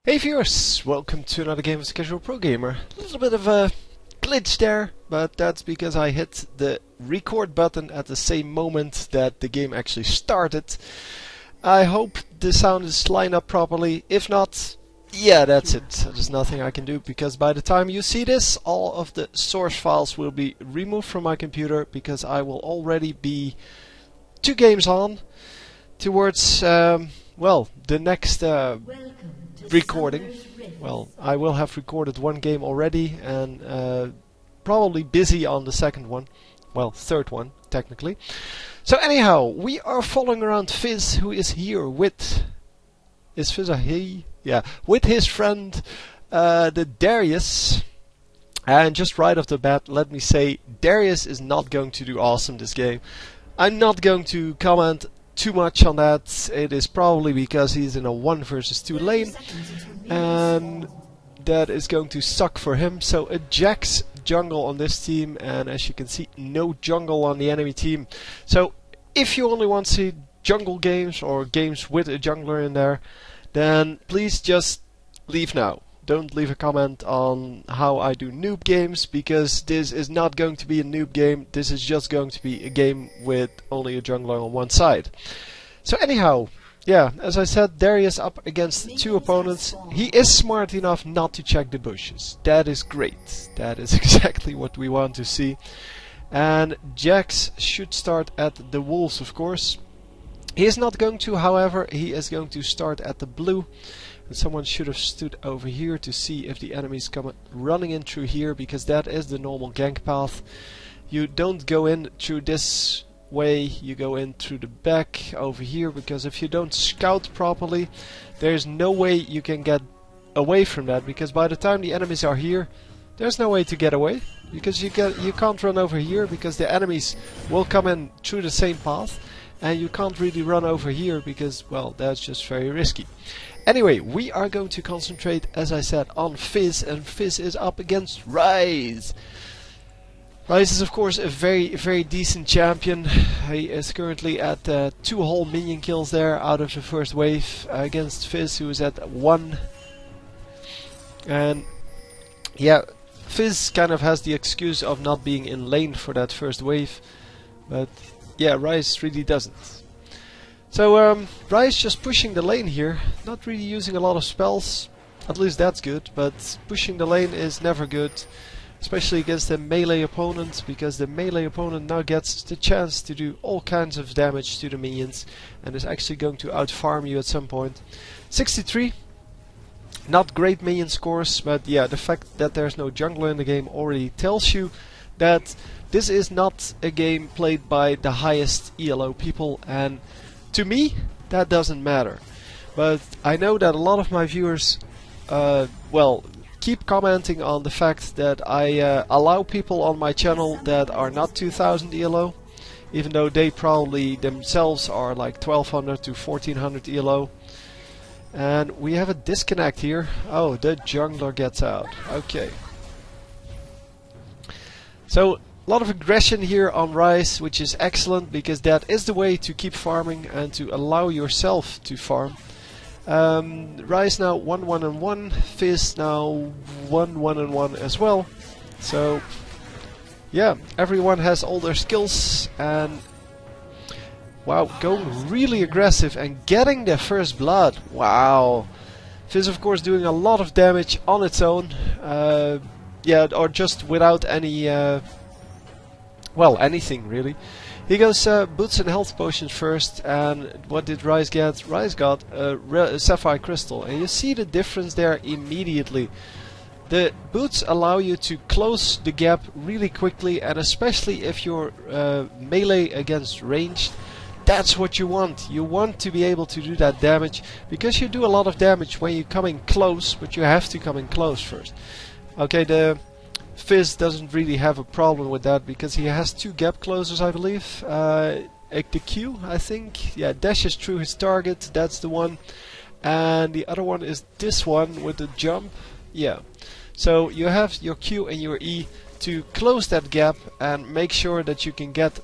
Hey viewers, welcome to another game of Casual Pro Gamer. A little bit of a glitch there, but that's because I hit the record button at the same moment that the game actually started. I hope the sound is lined up properly. If not, yeah, that's it. There's nothing I can do, because by the time you see this, all of the source files will be removed from my computer, because I will already be 2 games on towards, well, the next recording. Well, I will have recorded 1 game already and probably busy on the second one. Well, third one, technically. So anyhow, we are following around Fizz, who is here with... Is Fizz a he? Yeah, with his friend, the Darius. And just right off the bat, let me say, Darius is not going to do awesome this game. I'm not going to comment too much on that. It is probably because he's in a 1 versus 2 lane, and that is going to suck for him. So a Jax jungle on this team, and as you can see, no jungle on the enemy team. So if you only want to see jungle games or games with a jungler in there, then please just leave now. Don't leave a comment on how I do noob games, because this is not going to be a noob game. This is just going to be a game with only a jungler on one side. So anyhow, yeah, as I said, Darius up against 2 opponents. He is smart enough not to check the bushes. That is great. That is exactly what we want to see. And Jax should start at the wolves, of course. He is not going to, however, he is going to start at the blue. And someone should have stood over here to see if the enemies come running in through here, because that is the normal gank path. You don't go in through this way, you go in through the back over here, because if you don't scout properly, there's no way you can get away from that, because by the time the enemies are here, there's no way to get away, because you can't run over here, because the enemies will come in through the same path, and you can't really run over here because, well, that's just very risky. Anyway, we are going to concentrate, as I said, on Fizz, and Fizz is up against Ryze. Ryze is, of course, a very decent champion. He is currently at 2 whole minion kills there out of the first wave against Fizz, who is at 1. And yeah, Fizz kind of has the excuse of not being in lane for that first wave, but yeah, Ryze really doesn't. So Ryze just pushing the lane here, not really using a lot of spells, at least that's good, but pushing the lane is never good, especially against a melee opponent, because the melee opponent now gets the chance to do all kinds of damage to the minions and is actually going to out-farm you at some point. 63, not great minion scores, but yeah, the fact that there's no jungler in the game already tells you that this is not a game played by the highest ELO people, and to me, that doesn't matter. But I know that a lot of my viewers, well, keep commenting on the fact that I allow people on my channel that are not 2000 ELO, even though they probably themselves are like 1200 to 1400 ELO. And we have a disconnect here. Oh, the jungler gets out. Okay. So, a lot of aggression here on Ryze, which is excellent, because that is the way to keep farming and to allow yourself to farm. Ryze now 1-1-1, Fizz now 1-1-1 as well. So yeah, everyone has all their skills, and wow, going really aggressive and getting their first blood. Wow. Fizz, of course, doing a lot of damage on its own. Yeah, or just without any well, anything really. He goes boots and health potions first, and what did Ryze get? Ryze got a sapphire crystal, and you see the difference there immediately. The boots allow you to close the gap really quickly, and especially if you're melee against ranged, that's what you want. You want to be able to do that damage, because you do a lot of damage when you come in close, but you have to come in close first. Okay, the Fizz doesn't really have a problem with that, because he has 2 gap closers, I believe. The Q, I think. Yeah, dashes through his target, that's the one. And the other one is this one with the jump. Yeah. So you have your Q and your E to close that gap and make sure that you can get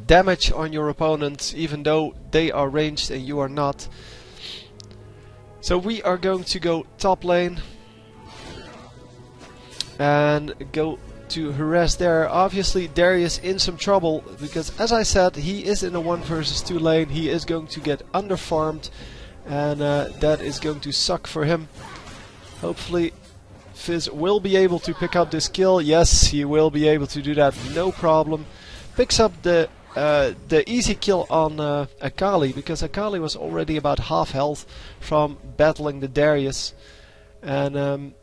damage on your opponent, even though they are ranged and you are not. So we are going to go top lane and go to harass there. Obviously Darius in some trouble because, as I said, he is in a 1 versus 2 lane. He is going to get underfarmed, and that is going to suck for him. Hopefully Fizz will be able to pick up this kill. Yes, he will be able to do that, no problem. Picks up the easy kill on Akali, because Akali was already about half health from battling the Darius. And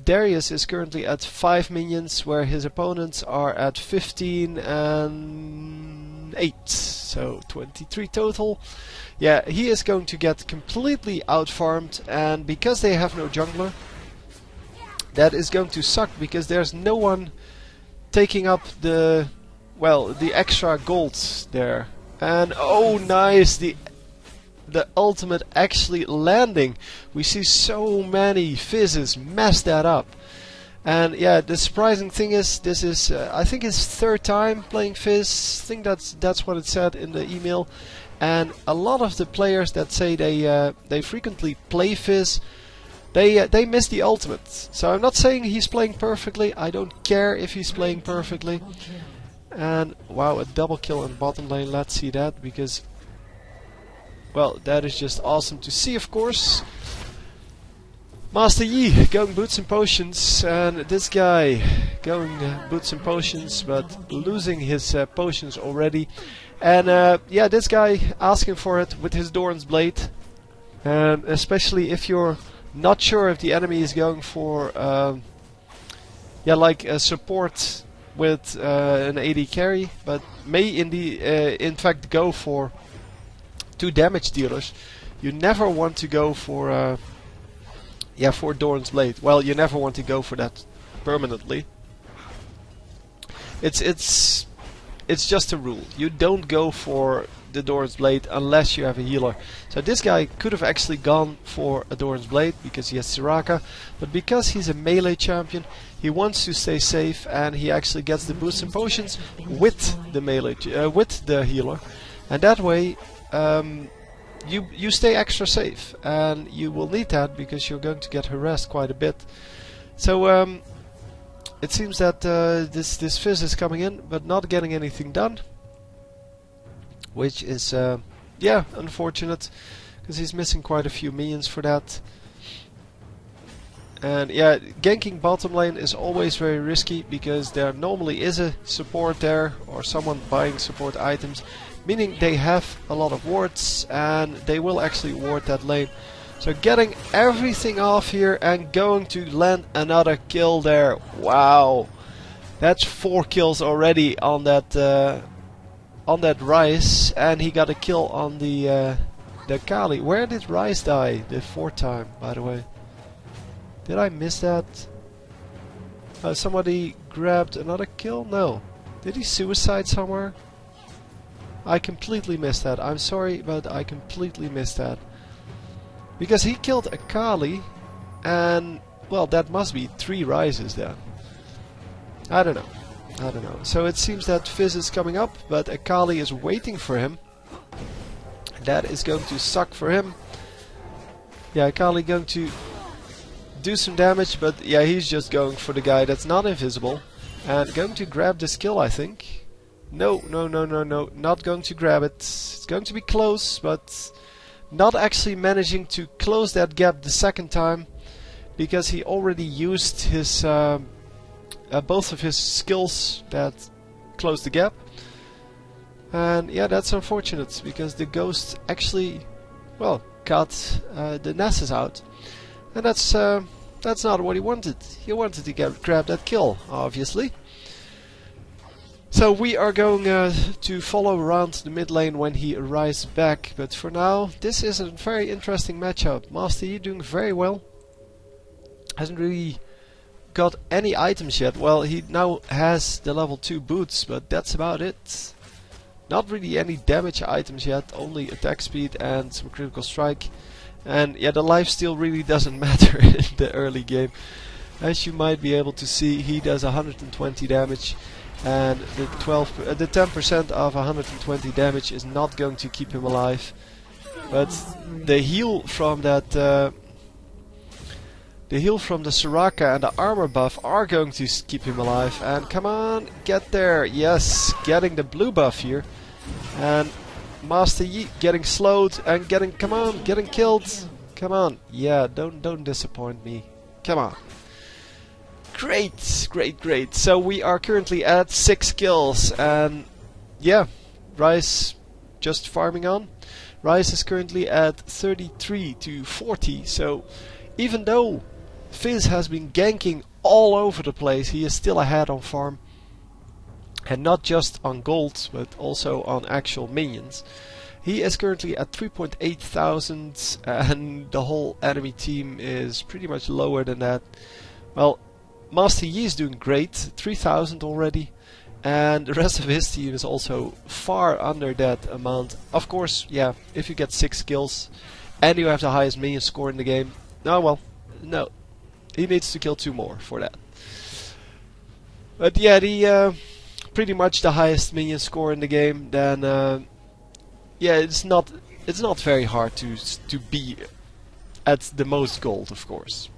Darius is currently at 5 minions, where his opponents are at 15 and 8, so 23 total. Yeah, he is going to get completely outfarmed, and because they have no jungler, that is going to suck, because there's no one taking up the extra gold there. And oh nice, the ultimate actually landing. We see so many Fizzes mess that up. And yeah, the surprising thing is, this is I think his 3rd time playing Fizz. I think that's what it said in the email. And a lot of the players that say they frequently play Fizz, they miss the ultimate. So I'm not saying he's playing perfectly. I don't care if he's playing perfectly. And wow, a double kill in bottom lane. Let's see that, because, well, that is just awesome to see, of course. Master Yi going boots and potions, and this guy going boots and potions, but losing his potions already. And yeah, this guy asking for it with his Doran's Blade. And especially if you're not sure if the enemy is going for yeah, like a support with an AD carry, but may in fact go for 2 damage dealers. You never want to go for yeah, for Doran's Blade. Well, you never want to go for that permanently. It's just a rule. You don't go for the Doran's Blade unless you have a healer. So this guy could have actually gone for a Doran's Blade because he has Soraka, but because he's a melee champion, he wants to stay safe, and he actually gets the boosts and potions with the melee with the healer, and that way you stay extra safe, and you will need that because you're going to get harassed quite a bit. So it seems that this Fizz is coming in but not getting anything done, which is yeah, unfortunate, because he's missing quite a few minions for that. And yeah, ganking bottom lane is always very risky, because there normally is a support there or someone buying support items, meaning they have a lot of wards and they will actually ward that lane. So getting everything off here and going to land another kill there. Wow, that's 4 kills already on that Ryze, and he got a kill on the Kali. Where did Ryze die the 4th time, by the way? Did I miss that? Somebody grabbed another kill? No. Did he suicide somewhere? I completely missed that. I'm sorry, but I completely missed that. Because he killed a Kali, and, well, that must be 3 Ryzes then. I don't know. So it seems that Fizz is coming up, but Akali is waiting for him. That is going to suck for him. Yeah, Akali going to do some damage, but yeah, he's just going for the guy that's not invisible. And going to grab this kill, I think. No, not going to grab it. It's going to be close, but not actually managing to close that gap the 2nd time, because he already used his both of his skills that closed the gap. And yeah, that's unfortunate, because the ghost actually, well, got the Nessus out, and that's not what he wanted. He wanted to grab that kill, obviously. So we are going to follow around the mid lane when he arrives back, but for now this is a very interesting matchup. Master Yi doing very well. Hasn't really got any items yet. Well, he now has the level 2 boots, but that's about it. Not really any damage items yet, only attack speed and some critical strike. And yeah, the lifesteal really doesn't matter in the early game. As you might be able to see, he does 120 damage, and the 10% of 120 damage is not going to keep him alive. But the heal from that The heal from the Soraka and the armor buff are going to keep him alive. And come on, get there. Yes, getting the blue buff here. And Master Yi getting slowed and getting, come on, getting killed. Come on. Yeah, don't disappoint me. Come on. Great, great, great. So we are currently at 6 kills. And yeah, Rise just farming on. Rise is currently at 33 to 40. So even though Fizz has been ganking all over the place, he is still ahead on farm. And not just on gold, but also on actual minions. He is currently at 3.8 thousand, and the whole enemy team is pretty much lower than that. Well, Master Yi is doing great, 3,000 already. And the rest of his team is also far under that amount. Of course, yeah, if you get 6 kills and you have the highest minion score in the game, well, no. He needs to kill 2 more for that. But yeah, the pretty much the highest minion score in the game, then yeah, it's not very hard to be at the most gold, of course.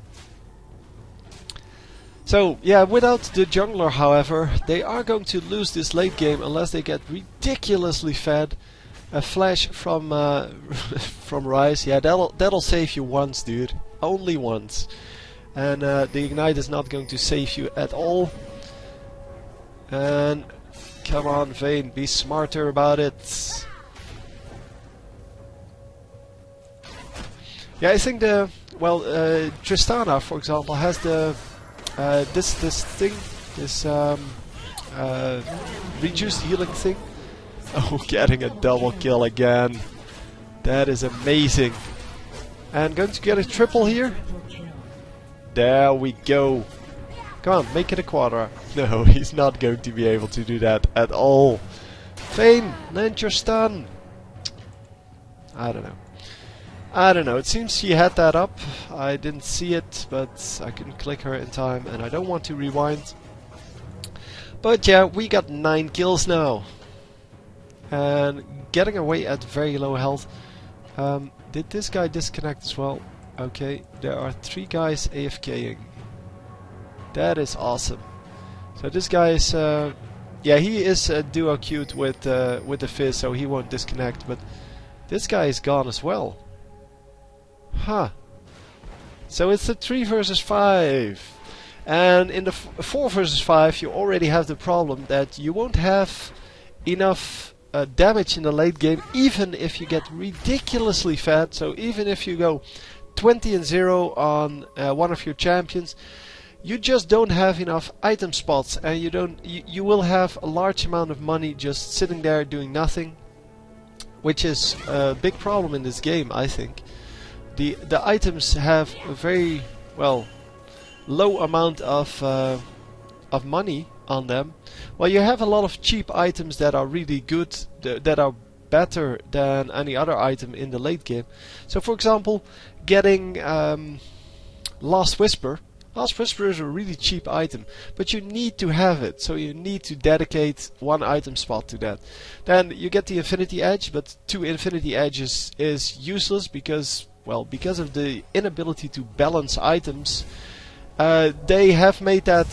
So yeah, without the jungler, however, they are going to lose this late game unless they get ridiculously fed. A flash from from Rise, yeah, that'll save you once, dude, only once. And the ignite is not going to save you at all. And come on, Vayne, be smarter about it. Yeah, I think Tristana, for example, has the this thing, this reduced healing thing. Oh, getting a double kill again. That is amazing. And going to get a triple here. There we go. Come on, make it a quadra. No, he's not going to be able to do that at all. Vayne, land your stun. I don't know. It seems she had that up. I didn't see it, but I couldn't click her in time, and I don't want to rewind. But yeah, we got 9 kills now. And getting away at very low health. Did this guy disconnect as well? Okay, there are 3 guys AFKing. That is awesome. So this guy is, yeah, he is duo queued with the Fizz, so he won't disconnect. But this guy is gone as well. Huh. So it's a 3 versus 5. And in the 4 versus 5 you already have the problem that you won't have enough damage in the late game, even if you get ridiculously fat. So even if you go 20-0 on one of your champions, you just don't have enough item spots, and you will have a large amount of money just sitting there doing nothing, which is a big problem in this game, I think. The items have a very low amount of money on them. Well, you have a lot of cheap items that are really good, that are better than any other item in the late game. So for example, getting Last Whisper. Last Whisper is a really cheap item, but you need to have it, so you need to dedicate 1 item spot to that. Then you get the Infinity Edge, but 2 Infinity Edges is useless because of the inability to balance items. They have made that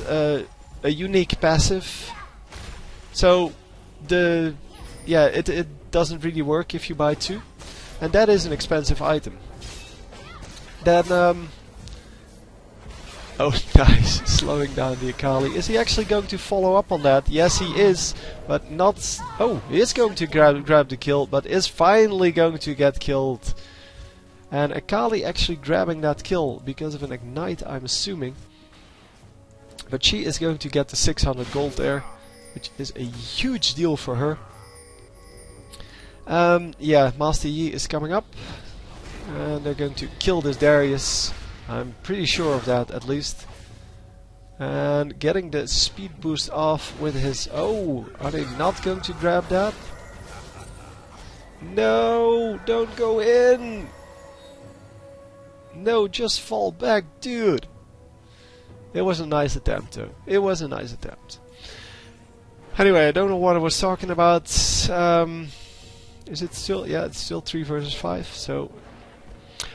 a unique passive, so it doesn't really work if you buy 2, and that is an expensive item. Then oh, nice, slowing down the Akali. Is he actually going to follow up on that? Yes, he is, but not. Oh, he is going to grab the kill, but is finally going to get killed. And Akali actually grabbing that kill because of an ignite, I'm assuming. But she is going to get the 600 gold there, which is a huge deal for her. Yeah, Master Yi is coming up, and they're going to kill this Darius. I'm pretty sure of that, at least. And getting the speed boost off with his... Oh, are they not going to grab that? No, don't go in! No, just fall back, dude! It was a nice attempt, though. It was a nice attempt. Anyway, I don't know what I was talking about. Is it still... Yeah, it's still 3 versus 5, so...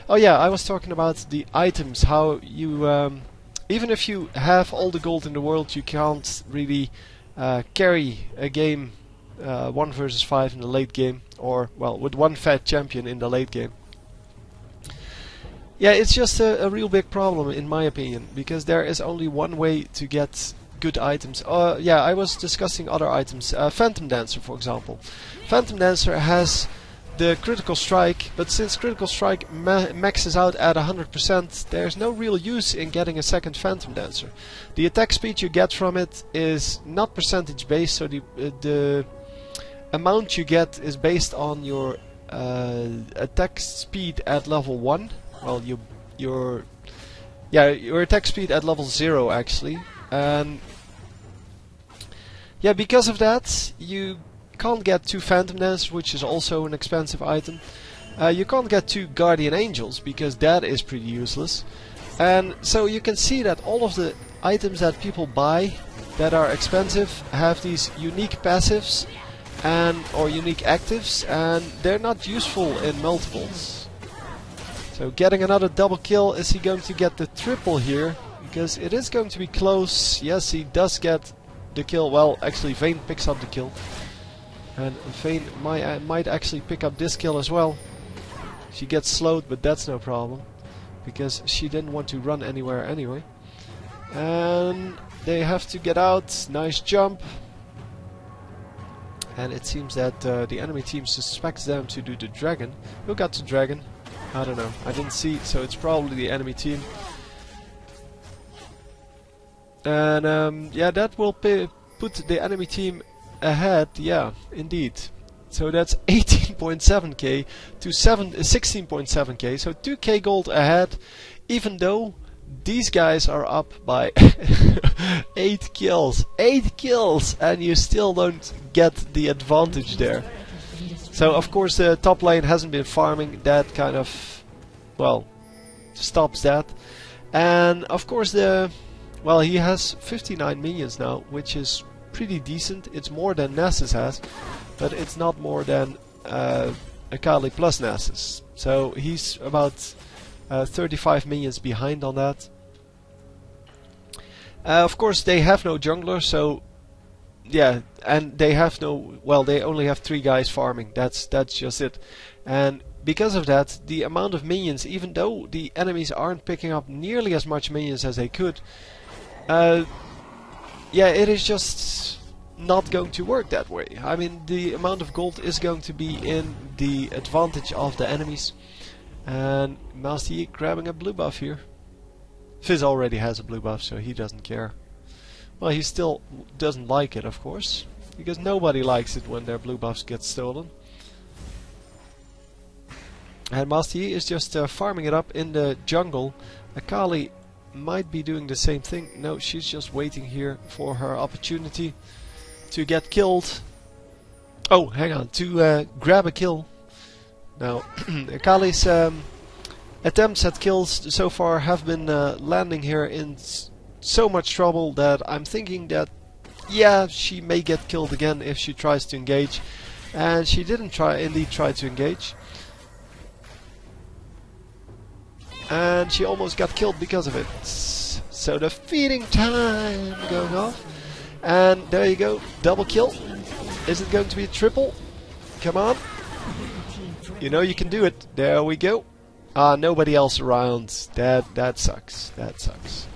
Oh yeah, I was talking about the items, how you, even if you have all the gold in the world, you can't really carry a game 1 versus 5 in the late game, or, well, with one fat champion in the late game. Yeah, it's just a real big problem in my opinion, because there is only one way to get good items. Yeah, I was discussing other items. Phantom Dancer, for example. Phantom Dancer has the critical strike, but since critical strike maxes out at 100%, there's no real use in getting a second Phantom Dancer. The attack speed you get from it is not percentage based, so the amount you get is based on your attack speed at level 1. Well, your attack speed at level 0 actually, and yeah, because of that you can't get 2 Phantom Dancers, which is also an expensive item. You can't get 2 Guardian Angels because that is pretty useless, and so you can see that all of the items that people buy that are expensive have these unique passives or unique actives, and they're not useful in multiples. So getting another double kill. Is he going to get the triple here? Because it is going to be close. Yes, he does get the kill. Well, actually Vayne picks up the kill. And Vayne might actually pick up this kill as well. She gets slowed, but that's no problem, because she didn't want to run anywhere anyway. And they have to get out. Nice jump. And it seems that the enemy team suspects them to do the dragon. Who got the dragon? I don't know. I didn't see, so it's probably the enemy team. And yeah, that will put the enemy team ahead. Yeah, indeed. So that's 18.7k to 16.7k. So 2k gold ahead, even though these guys are up by 8 kills. 8 kills! And you still don't get the advantage there. So of course the top lane hasn't been farming. That kind of, well, stops that. And of course well, he has 59 minions now, which is pretty decent. It's more than Nasus has, but it's not more than Akali plus Nasus. So he's about 35 minions behind on that. Of course they have no jungler, so yeah, and they have no, well, they only have 3 guys farming. That's just it. And because of that, the amount of minions, even though the enemies aren't picking up nearly as much minions as they could, yeah, it is just not going to work that way. I mean, the amount of gold is going to be in the advantage of the enemies. And Master Yi grabbing a blue buff here. Fizz already has a blue buff, so he doesn't care. Well, he still doesn't like it, of course, because nobody likes it when their blue buffs get stolen. And Master Yi is just farming it up in the jungle. Akali might be doing the same thing. No, she's just waiting here for her opportunity to get killed. Oh, hang on, to grab a kill. Now, Akali's attempts at kills so far have been landing her in so much trouble that I'm thinking that, yeah, she may get killed again if she tries to engage. And she didn't indeed try to engage. And she almost got killed because of it. So the feeding time going off. And there you go, double kill. Is it going to be a triple? Come on. You know you can do it. There we go. Nobody else around. That sucks. That sucks.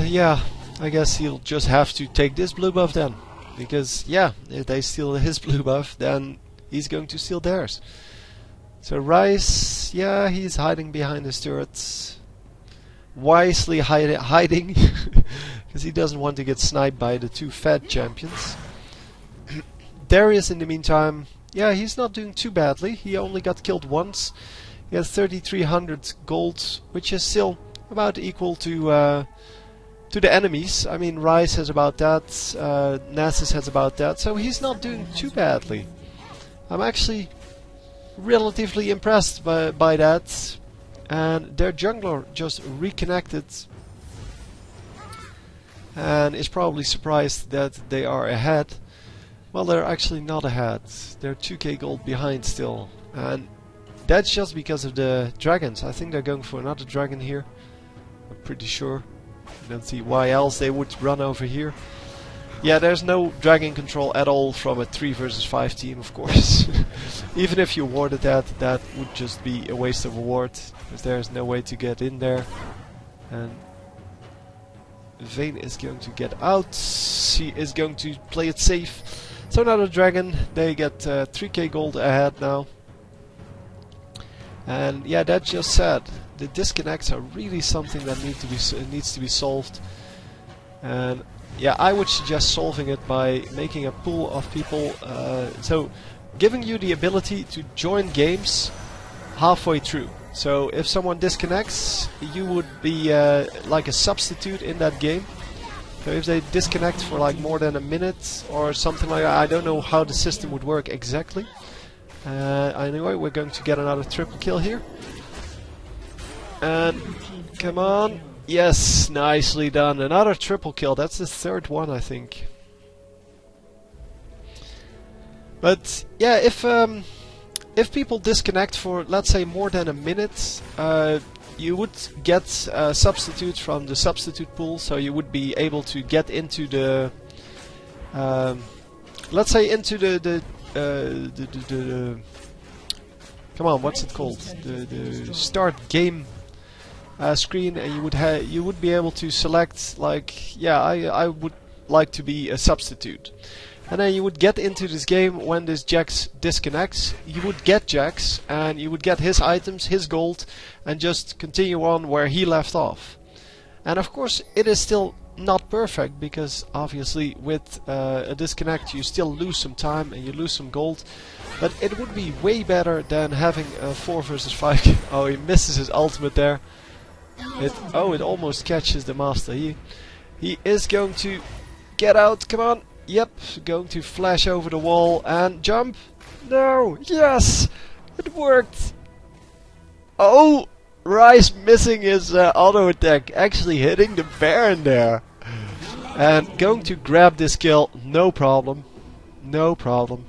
Yeah, I guess he'll just have to take this blue buff then. Because, yeah, if they steal his blue buff, then he's going to steal theirs. So Rice, yeah, he's hiding behind his turrets. Wisely hiding. Because he doesn't want to get sniped by the 2 fat champions. Darius, in the meantime, yeah, he's not doing too badly. He only got killed once. He has 3,300 gold, which is still about equal to the enemies. I mean, Rice has about that, Nasus has about that, so he's not doing too badly. I'm actually relatively impressed by that. And their jungler just reconnected and is probably surprised that they are ahead. Well, they're actually not ahead. They're 2k gold behind still. And that's just because of the dragons. I think they're going for another dragon here. I'm pretty sure. I don't see why else they would run over here. Yeah, there's no dragon control at all from a 3 versus 5 team, of course. Even if you warded that, that would just be a waste of a ward. Because there's no way to get in there. And Vayne is going to get out. She is going to play it safe. So another dragon. They get 3k gold ahead now. And yeah, that's just sad. The disconnects are really something that needs to be solved. And yeah, I would suggest solving it by making a pool of people. So giving you the ability to join games halfway through. So if someone disconnects, you would be like a substitute in that game. So if they disconnect for like more than a minute or something like that, I don't know how the system would work exactly. Anyway, we're going to get another triple kill here. And come on. Yes, nicely done. Another triple kill. That's the third one, I think. But yeah, if people disconnect for, let's say, more than a minute, you would get substitutes from the substitute pool, so you would be able to get into the, let's say, into the come on, what's it called? The start game screen, and you would be able to select, like, yeah, I would like to be a substitute. And then you would get into this game when this Jax disconnects. You would get Jax, and you would get his items, his gold, and just continue on where he left off. And of course, it is still not perfect, because obviously with a disconnect you still lose some time and you lose some gold. But it would be way better than having a 4 versus 5. Oh, he misses his ultimate there. It almost catches the master. He is going to get out. Come on. Yep, going to flash over the wall and jump. No, yes, it worked. Oh, Ryze missing his auto attack, actually hitting the Baron there. And going to grab this kill, no problem. No problem.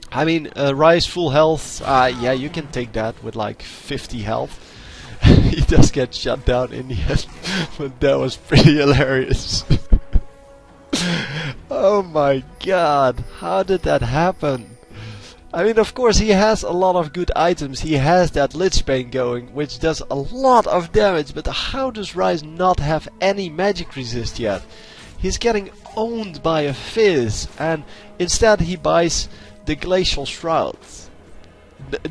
I mean, Ryze full health, yeah, you can take that with like 50 health. He does get shut down in the end, but that was pretty hilarious. Oh my god, how did that happen? I mean, of course he has a lot of good items. He has that Lich Bane going, which does a lot of damage, but how does Ryze not have any magic resist yet? He's getting owned by a Fizz, and instead he buys the Glacial Shroud.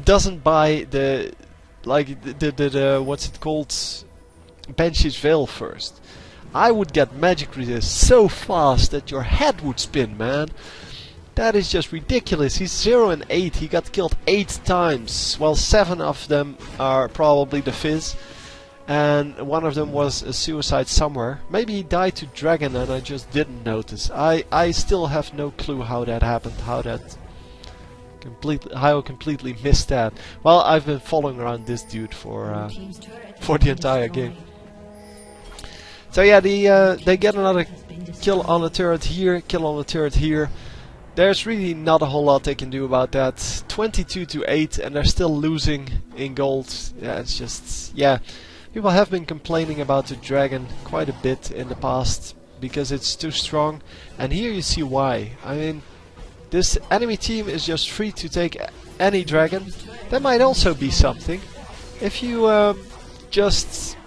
Doesn't buy the, like, the what's it called? Banshee's Veil first. I would get magic resist so fast that your head would spin, man. That is just ridiculous. He's 0 and 8. He got killed 8 times. Well, 7 of them are probably the Fizz. And one of them was a suicide somewhere. Maybe he died to Dragon and I just didn't notice. I still have no clue how that happened. How I completely missed that. Well, I've been following around this dude for the entire game. So yeah, they get another kill on the turret here, kill on the turret here. There's really not a whole lot they can do about that. 22 to 8, and they're still losing in gold. Yeah, it's just, yeah. People have been complaining about the dragon quite a bit in the past because it's too strong, and here you see why. I mean, this enemy team is just free to take any dragon. That might also be something. If you just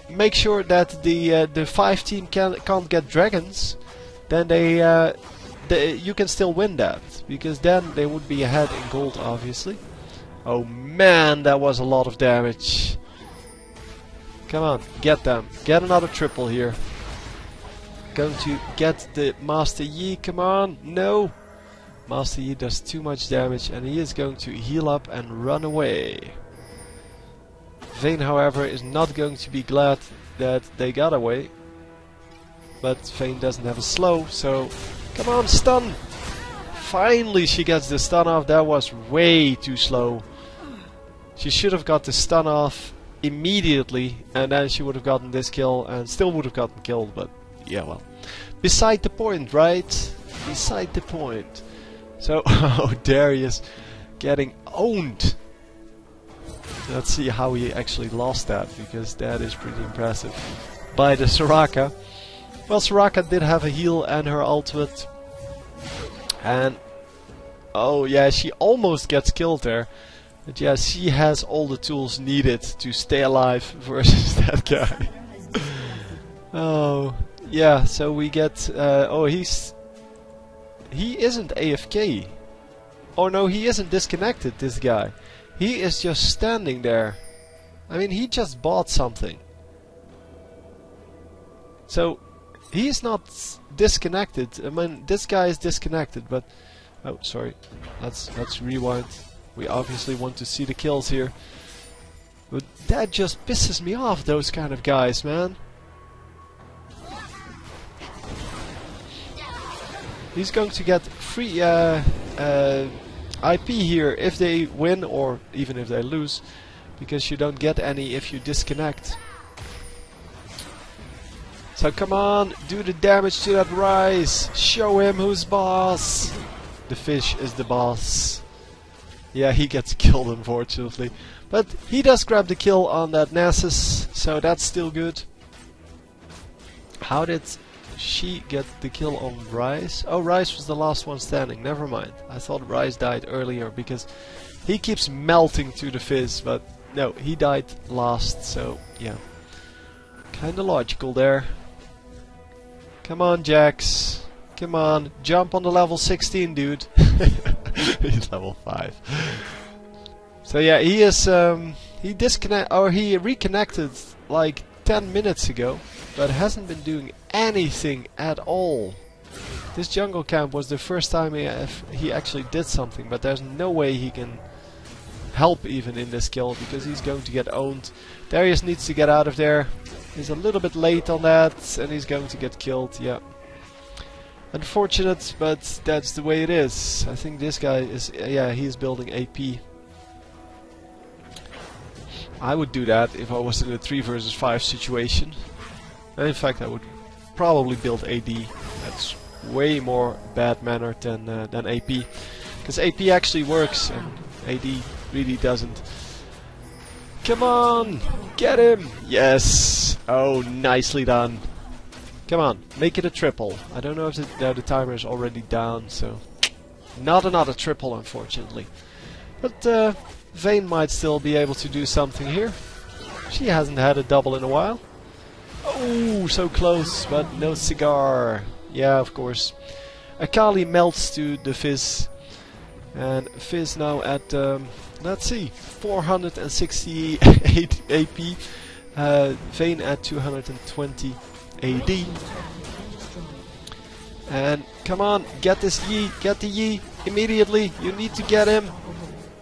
make sure that the 5 team can't get dragons, then you can still win that, because then they would be ahead in gold, obviously. Oh man, that was a lot of damage. Come on, get them. Get another triple here. Going to get the Master Yi, come on. No! Master Yi does too much damage and he is going to heal up and run away. Vayne, however, is not going to be glad that they got away. But Vayne doesn't have a slow, so come on, stun! Finally she gets the stun off. That was way too slow. She should have got the stun off immediately, and then she would have gotten this kill and still would have gotten killed, but yeah, well. Beside the point, right? Beside the point. So, oh, Darius getting owned. Let's see how he actually lost that, because that is pretty impressive. By the Soraka. Well, Soraka did have a heal and her ultimate. And, oh yeah, she almost gets killed there. But yeah, she has all the tools needed to stay alive versus that guy. Oh, yeah, so we get... oh, he isn't AFK. Oh no, he isn't disconnected, this guy. He is just standing there. I mean, he just bought something. So, he's not disconnected. I mean, this guy is disconnected, but... Oh, sorry. Let's rewind. We obviously want to see the kills here. But that just pisses me off, those kind of guys, man. He's going to get free IP here if they win, or even if they lose, because you don't get any if you disconnect. So come on, do the damage to that Rise. Show him who's boss. The fish is the boss. Yeah, he gets killed unfortunately. But he does grab the kill on that Nasus, so that's still good. How did she get the kill on Rise? Oh, Rise was the last one standing, never mind. I thought Rise died earlier because he keeps melting to the Fizz, but no, he died last, so yeah. Kinda logical there. Come on, Jax. Come on, jump on the level 16, dude. He's level 5. So yeah, he is he reconnected like 10 minutes ago, but hasn't been doing anything at all. This jungle camp was the first time he actually did something, but there's no way he can help even in this kill, because he's going to get owned. Darius needs to get out of there. He's a little bit late on that, and he's going to get killed, yeah. Unfortunate, but that's the way it is. I think this guy is, yeah, he's building AP. I would do that if I was in a 3 versus 5 situation. And in fact, I would probably build AD. That's way more bad mannered than AP. Because AP actually works and AD really doesn't. Come on! Get him! Yes! Oh, nicely done. Come on, make it a triple. I don't know if the timer is already down, so... Not another triple, unfortunately. But Vayne might still be able to do something here. She hasn't had a double in a while. Oh, so close, but no cigar. Yeah, of course. Akali melts to the Fizz. And Fizz now at, let's see, 468 AP. Vayne at 220 AD. And come on, get this Yi, get the Yi immediately. You need to get him.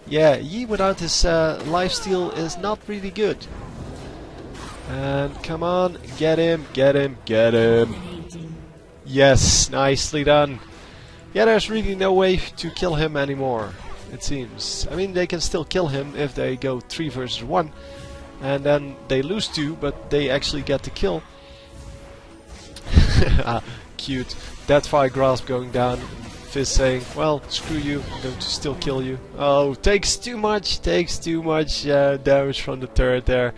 Yeah, Yi without his lifesteal is not really good. And come on, get him, get him, get him. Yes, nicely done. Yeah, there's really no way to kill him anymore, it seems. I mean, they can still kill him if they go 3 versus 1. And then they lose 2, but they actually get the kill. Cute. Deathfire Grasp going down. Fizz saying, well, screw you, I'm going to still kill you. Oh, takes too much damage from the turret there.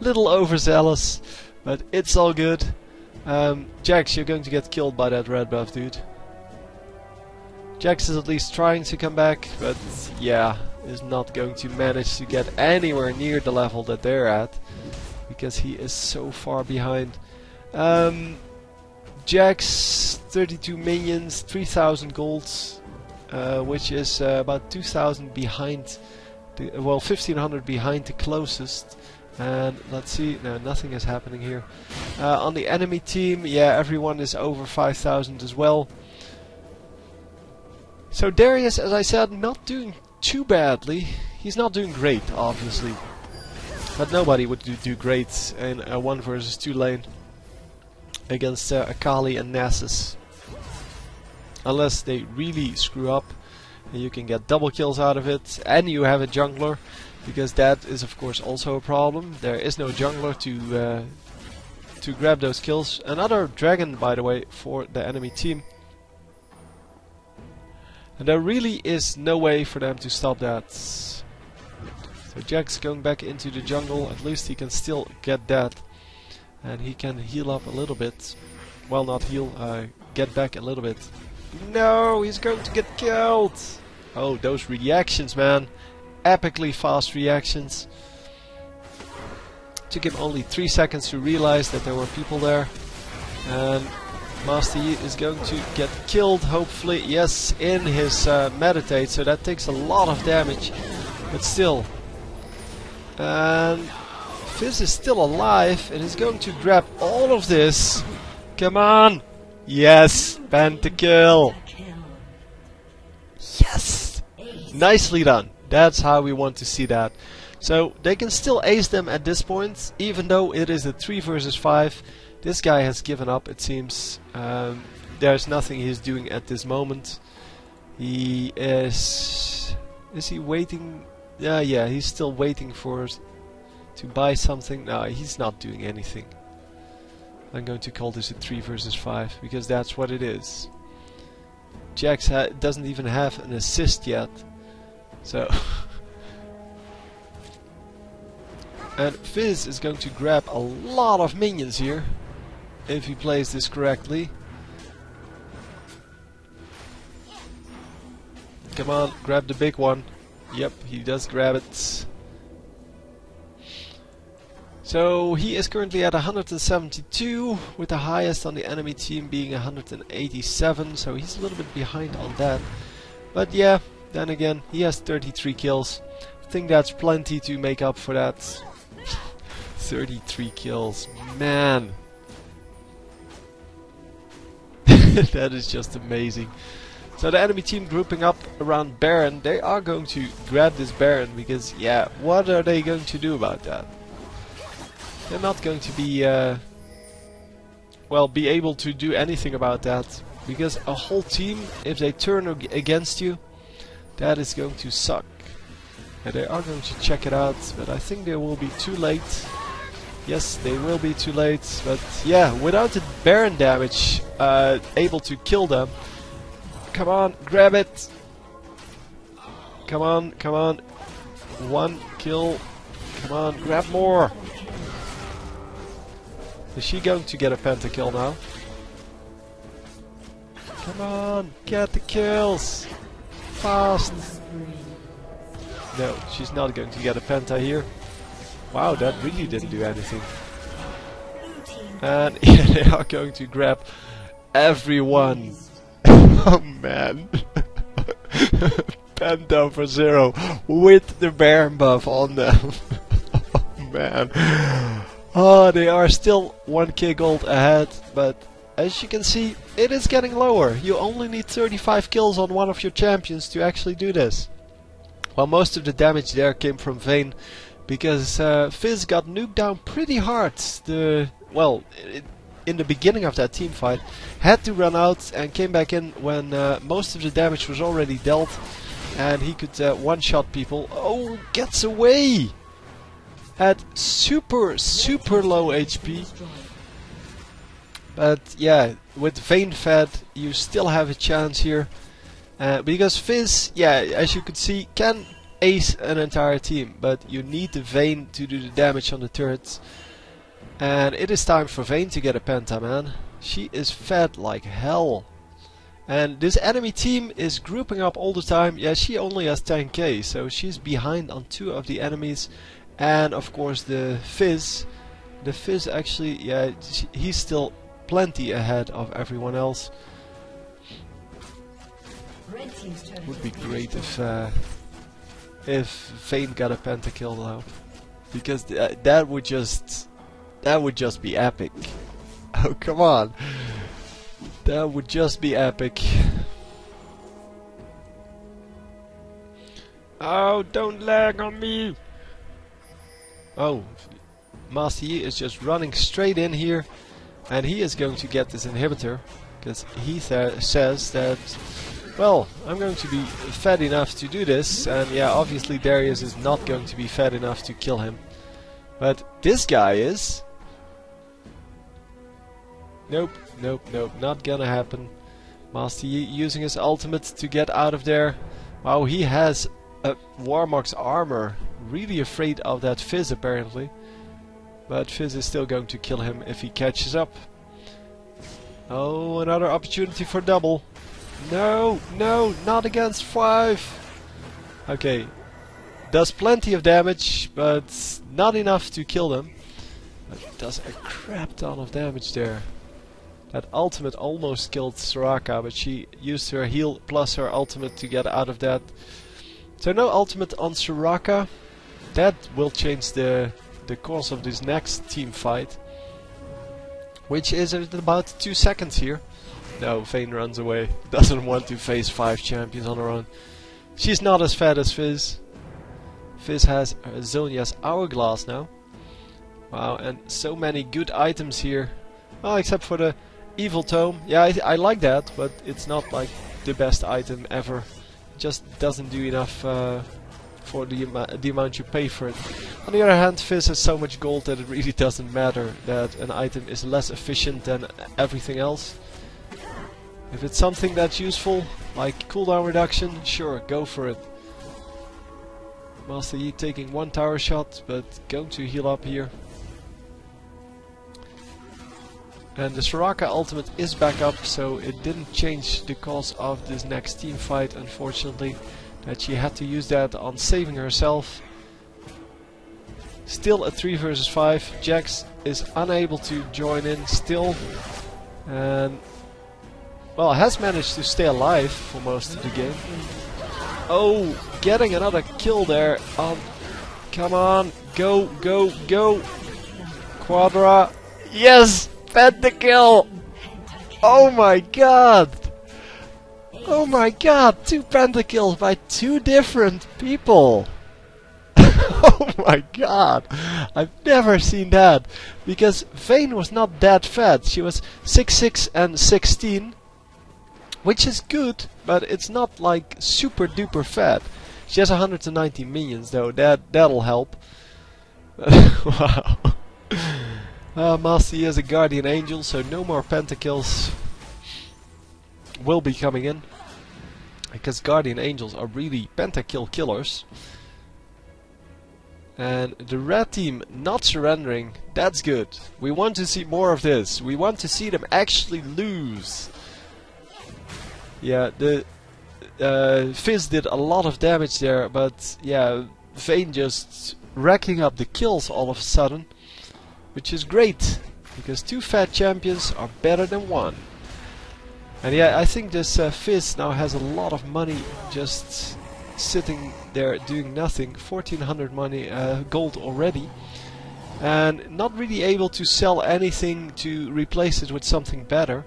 Little overzealous, but it's all good. Jax, you're going to get killed by that red buff, dude. Jax is at least trying to come back, but yeah, is not going to manage to get anywhere near the level that they're at, because he is so far behind. Jax, 32 minions, 3000 golds, which is about 2000 behind, well, 1500 behind the closest. And let's see, no, nothing is happening here. On the enemy team, yeah, everyone is over 5000 as well. So Darius, as I said, not doing too badly. He's not doing great, obviously. But nobody would do great in a 1 versus 2 lane against Akali and Nasus. Unless they really screw up and you can get double kills out of it and you have a jungler, because that is of course also a problem. There is no jungler to grab those kills. Another dragon, by the way, for the enemy team. And there really is no way for them to stop that. So Jack's going back into the jungle. At least he can still get that. And he can heal up a little bit. Well, not heal, get back a little bit. No, he's going to get killed! Oh, those reactions, man. Epically fast reactions. Took him only 3 seconds to realize that there were people there. And Master Yi is going to get killed, hopefully. Yes, in his meditate, so that takes a lot of damage. But still. And Fizz is still alive and is going to grab all of this. Come on! Yes! Pentakill! Yes! Nicely done. That's how we want to see that. So they can still ace them at this point, even though it is a 3 versus 5. This guy has given up, it seems. There's nothing he's doing at this moment. He is... Is he waiting? Yeah, he's still waiting for... to buy something. No, he's not doing anything. I'm going to call this a 3 versus 5, because that's what it is. Jax doesn't even have an assist yet. So... And Fizz is going to grab a lot of minions here, if he plays this correctly. Come on, grab the big one. Yep, he does grab it. So he is currently at 172, with the highest on the enemy team being 187, so he's a little bit behind on that. But yeah, then again, he has 33 kills. I think that's plenty to make up for that. 33 kills, man. That is just amazing. So the enemy team grouping up around Baron, they are going to grab this Baron because, yeah, what are they going to do about that? They're not going to be, well, be able to do anything about that, because a whole team, if they turn against you, that is going to suck. And they are going to check it out, but I think they will be too late. Yes, they will be too late, but yeah, without the Baron damage able to kill them. Come on, grab it! Come on, come on. 1 kill. Come on, grab more! Is she going to get a pentakill now? Come on, get the kills! Fast! No, she's not going to get a penta here. Wow, that really didn't do anything. And yeah, they are going to grab everyone. Oh man. Penta for 0 with the Baron buff on them. Oh man. Oh, they are still 1k gold ahead, but as you can see, it is getting lower. You only need 35 kills on one of your champions to actually do this. Well, most of the damage there came from Vayne, because Fizz got nuked down pretty hard. Well, in the beginning of that team fight, had to run out and came back in when most of the damage was already dealt, and he could one-shot people. Oh, gets away! At super low HP. But yeah, with Vayne fed, you still have a chance here. Because Fizz, yeah, as you could see, can ace an entire team, but you need the Vayne to do the damage on the turrets. And it is time for Vayne to get a penta, man. She is fed like hell. And this enemy team is grouping up all the time. Yeah, she only has 10k, so she's behind on 2 of the enemies. And of course the Fizz. The Fizz actually, yeah, he's still plenty ahead of everyone else. Would be great if Vayne got a pentakill now, because that would just be epic. Oh come on, that would just be epic. Oh, don't lag on me. Oh, Master Yi is just running straight in here, and he is going to get this inhibitor, because he says that, well, I'm going to be fed enough to do this, and yeah, obviously Darius is not going to be fed enough to kill him. But this guy is. Nope, nope, nope, not gonna happen. Master Yi using his ultimate to get out of there. Wow, he has a Warmock's armor. Really afraid of that Fizz apparently. But Fizz is still going to kill him if he catches up. Oh, another opportunity for double. No, no, not against 5. Okay. Does plenty of damage, but not enough to kill them. But it does a crap ton of damage there. That ultimate almost killed Soraka, but she used her heal plus her ultimate to get out of that. So no ultimate on Soraka. That will change the course of this next team fight. Which is at about 2 seconds here. No, Vayne runs away. Doesn't want to face 5 champions on her own. She's not as fat as Fizz. Fizz has Zonia's Hourglass now. Wow, and so many good items here. Oh, except for the Evil Tome. Yeah, I like that, but it's not like the best item ever. It just doesn't do enough for the amount you pay for it. On the other hand, Fizz has so much gold that it really doesn't matter that an item is less efficient than everything else. If it's something that's useful, like cooldown reduction, sure, go for it. Master Yi taking 1 tower shot, but going to heal up here. And the Soraka ultimate is back up, so it didn't change the course of this next team fight, unfortunately. That she had to use that on saving herself. Still a 3 versus 5. Jax is unable to join in still. And well, has managed to stay alive for most of the game. Oh, getting another kill there. Come on, go, go, go. Quadra. Yes! Pentakill! Oh my god! Oh my god! 2 pentakills by 2 different people! Oh my god! I've never seen that! Because Vayne was not that fat. She was 6'6 and 16. Which is good, but it's not like super duper fat. She has 190 minions though, that'll help. Wow. Master Yi has a Guardian Angel, so no more pentakills will be coming in. Because Guardian Angels are really pentakill killers. And the red team not surrendering, that's good. We want to see more of this. We want to see them actually lose. Yeah, the Fizz did a lot of damage there, but yeah, Vayne just racking up the kills all of a sudden. Which is great, because 2 fat champions are better than 1. And yeah, I think this Fizz now has a lot of money just sitting there doing nothing. 1400 money gold already. And not really able to sell anything to replace it with something better.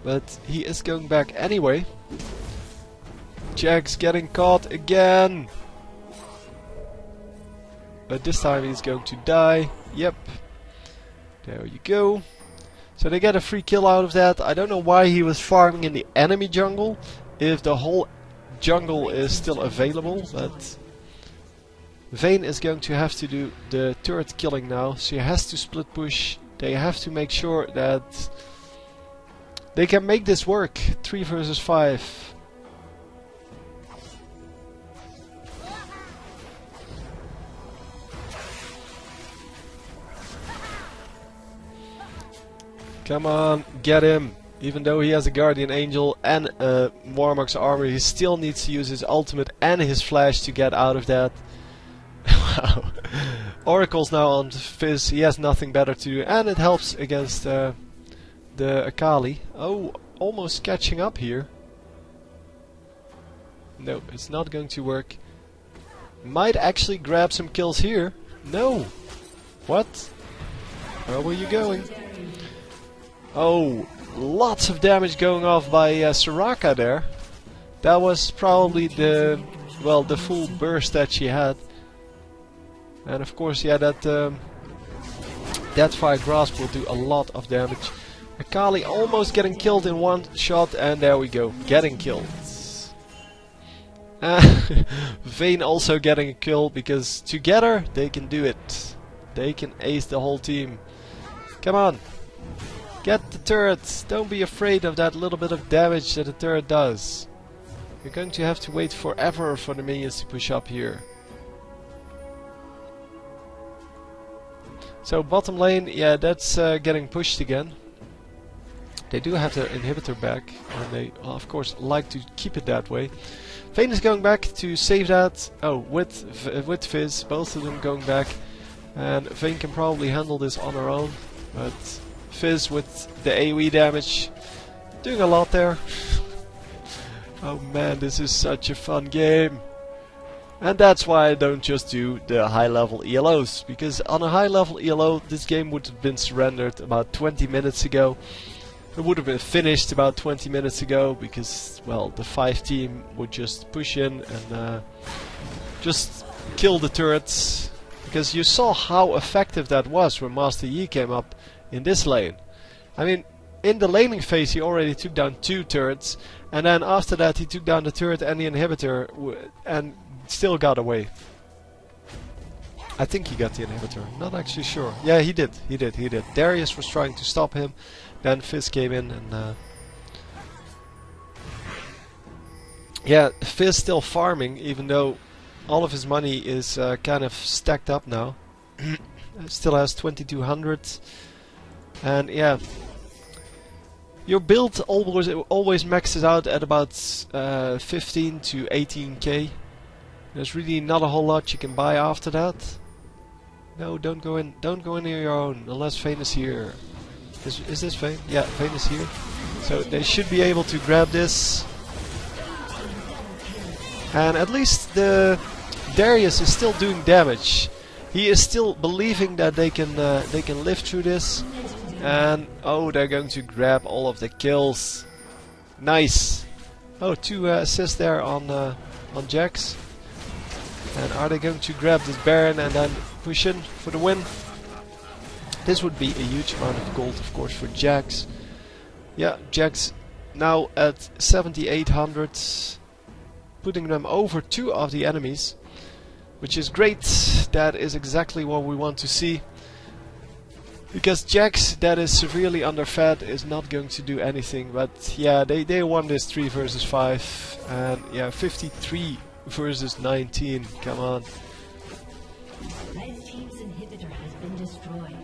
But he is going back anyway. Jax getting caught again. But this time he's going to die. Yep. There you go. So they get a free kill out of that. I don't know why he was farming in the enemy jungle. If the whole jungle is still available. But Vayne is going to have to do the turret killing now. She has to split push. They have to make sure that they can make this work. 3 versus 5. Come on, get him. Even though he has a Guardian Angel and a Warmock's armor, he still needs to use his ultimate and his flash to get out of that. Wow. Oracle's now on Fizz. He has nothing better to do, and it helps against the Akali. Oh, almost catching up here. No, it's not going to work. Might actually grab some kills here. No. What? Where were you going? Oh, lots of damage going off by Soraka there. That was probably the full burst that she had. And of course, yeah, that fire grasp will do a lot of damage. Akali almost getting killed in 1 shot, and there we go, getting killed. Vayne also getting a kill, because together they can do it. They can ace the whole team. Come on. Get the turret! Don't be afraid of that little bit of damage that the turret does. You're going to have to wait forever for the minions to push up here. So bottom lane, yeah, that's getting pushed again. They do have their inhibitor back, and they of course like to keep it that way. Vayne is going back to save that. Oh, with Fizz, both of them going back. And Vayne can probably handle this on her own, but Fizz with the AoE damage, doing a lot there. Oh man, this is such a fun game. And that's why I don't just do the high level ELOs, because on a high level ELO this game would have been surrendered about 20 minutes ago. It would have been finished about 20 minutes ago, because, well, the 5 team would just push in and just kill the turrets. Because you saw how effective that was when Master Yi came up in this lane. I mean, in the laning phase he already took down 2 turrets, and then after that he took down the turret and the inhibitor and still got away. I think he got the inhibitor, not actually sure. Yeah, he did. Darius was trying to stop him, then Fizz came in and yeah, Fizz still farming, even though all of his money is kind of stacked up now. Still has 2200, and yeah, your build always maxes out at about 15 to 18k. There's really not a whole lot you can buy after that. No, don't go in on your own unless Vayne is here. Is this Vayne? Yeah, Vayne is here. So they should be able to grab this. And at least the Darius is still doing damage. He is still believing that they can live through this. And oh, they're going to grab all of the kills. Nice. Oh, 2 assists there on Jax. And are they going to grab this Baron and then push in for the win? This would be a huge amount of gold, of course, for Jax. Yeah, Jax now at 7800, putting them over 2 of the enemies, which is great. That is exactly what we want to see. Because Jax that is severely underfed is not going to do anything. But yeah, they won this 3 versus 5, and yeah, 53 versus 19. Come on. Red team's inhibitor has been destroyed.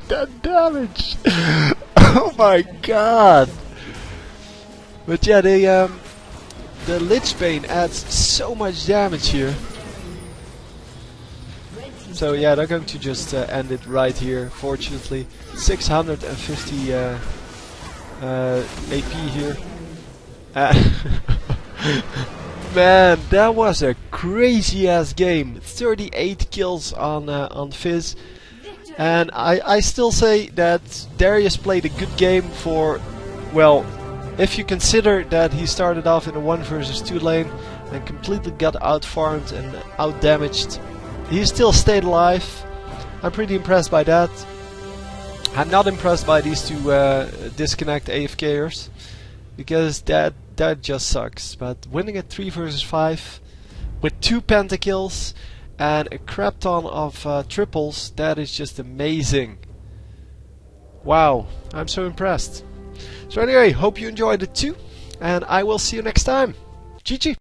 That damage! Oh my god! But yeah, the Lich Bane adds so much damage here. So yeah, they're going to just end it right here. Fortunately, 650 AP here. Man, that was a crazy ass game. 38 kills on Fizz. And I still say that Darius played a good game for, well, if you consider that he started off in a 1 versus 2 lane and completely got out-farmed and out-damaged, he still stayed alive. I'm pretty impressed by that. I'm not impressed by these 2 disconnect AFKers, because that just sucks. But winning at 3 versus 5 with 2 pentakills and a crap ton of triples, that is just amazing. Wow, I'm so impressed. So anyway, hope you enjoyed it too, and I will see you next time. GG!